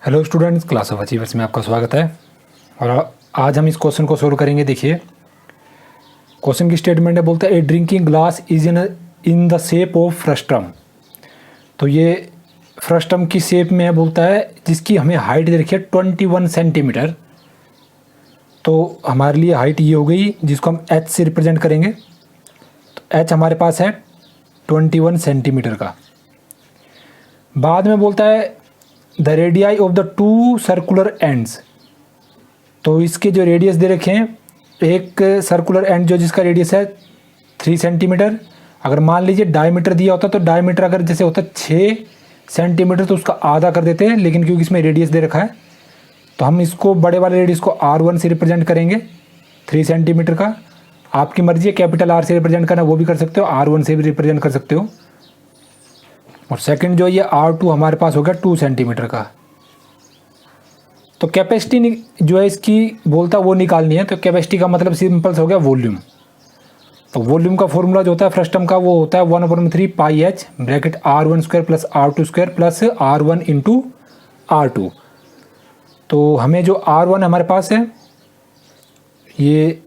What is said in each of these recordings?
Hello students, class of achievers में आपका स्वागत है। और आज हम इस क्वेश्चन को सोल्व करेंगे। देखिए, क्वेश्चन की स्टेटमेंट है, बोलता है a drinking glass is in the shape of frustum. तो ये फ्रस्टम की शेप में है, बोलता है, जिसकी हमें हाइट दे रखी है 21 सेंटीमीटर। तो हमारे लिए हाइट ये हो गई, जिसको हम एच से रिप्रेजेंट करेंगे। तो एच हमारे पास है 21 सेंटीमीटर का। बाद में बोलता है the radii of the two circular ends. तो इसके जो रेडियस दे रखे हैं, एक सर्कुलर एंड जो जिसका रेडियस है 3 सेंटीमीटर। अगर मान लीजिए डायमीटर दिया होता तो डायमीटर अगर जैसे होता 6 सेंटीमीटर तो उसका आधा कर देते हैं, लेकिन क्योंकि इसमें रेडियस दे रखा है तो हम इसको बड़े वाले रेडियस को R1 से रिप्रेजेंट करेंगे, 3 सेंटीमीटर का। आपकी मर्जी है कैपिटल R से रिप्रेजेंट करना, वो भी कर सकते हो, R1 से भी रिप्रेजेंट कर सकते हो। और सेकंड जो ये R2 हमारे पास हो गया 2 सेंटीमीटर का। तो कैपेसिटी जो है इसकी बोलता वो निकालनी है। तो कैपेसिटी का मतलब सिंपल से हो गया वॉल्यूम। तो वॉल्यूम का फॉर्मूला जो होता है फ्रस्टम का, वो होता है 1/3 pi H bracket R1 square plus R2 square plus R1 into R2। तो हमें जो R1 हमारे पास है ये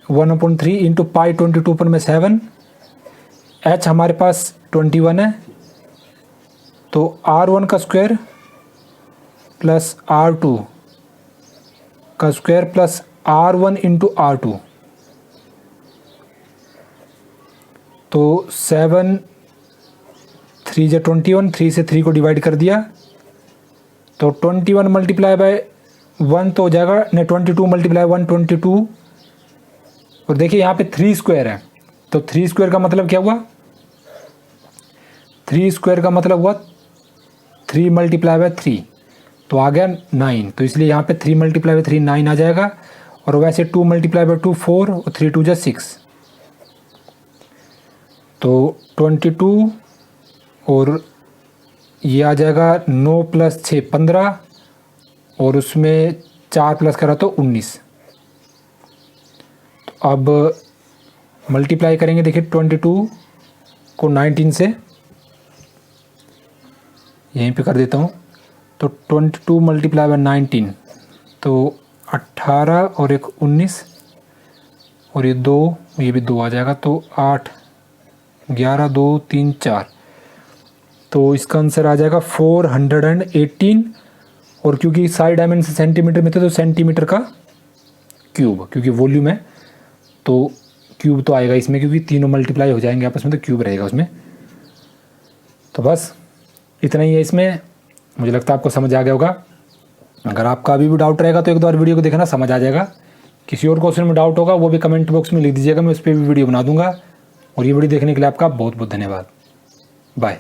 1/3 इंटू पाई 22/7, एच हमारे पास 21 है। तो R1 का स्क्वायर प्लस R2 का square plus R1 into R2। तो 7 3 जो 21, 3 से 3 को डिवाइड कर दिया तो 21 मल्टीप्लाई बाय 1 तो हो जाएगा, नहीं 22 मल्टीप्लाई 1 22। और देखिए यहाँ पे 3 स्क्वायर है, तो 3 स्क्वायर का मतलब क्या हुआ, 3 स्क्वायर का मतलब हुआ 3 मल्टीप्लाई बाय 3, तो आ गया 9। तो इसलिए यहाँ पे 3 मल्टीप्लाई बाय 3 9 आ जाएगा। और वैसे 2 मल्टीप्लाई बाय 2 4 और 3 2 जा 6। तो 22 और ये आ जाएगा 9 प्लस 6 15 और उसमें 4 प्लस करा तो 19। तो अब मल्टीप्लाई करेंगे, देखिए 22 को 19 से, यहीं पे कर देता हूँ। तो 22 मल्टीप्लाई बाय 19 तो 18 और एक 19 और ये 2, ये भी 2 आ जाएगा। तो 8 11 2 3 4। तो इसका आंसर आ जाएगा 418। और क्योंकि साइड डायमेंशन सेंटीमीटर में थे तो सेंटीमीटर का क्यूब, क्योंकि वॉल्यूम है तो क्यूब तो आएगा इसमें, क्योंकि तीनों मल्टीप्लाई हो जाएंगे आपस में तो क्यूब रहेगा उसमें। तो बस इतना ही है इसमें। मुझे लगता है आपको समझ आ गया होगा। अगर आपका अभी भी डाउट रहेगा तो एक दो बार वीडियो को देखना, समझ आ जाएगा। किसी और क्वेश्चन में डाउट होगा वो भी कमेंट बॉक्स में लिख दीजिएगा, मैं उस पर भी वीडियो बना दूंगा। और ये वीडियो देखने के लिए आपका बहुत बहुत धन्यवाद। बाय।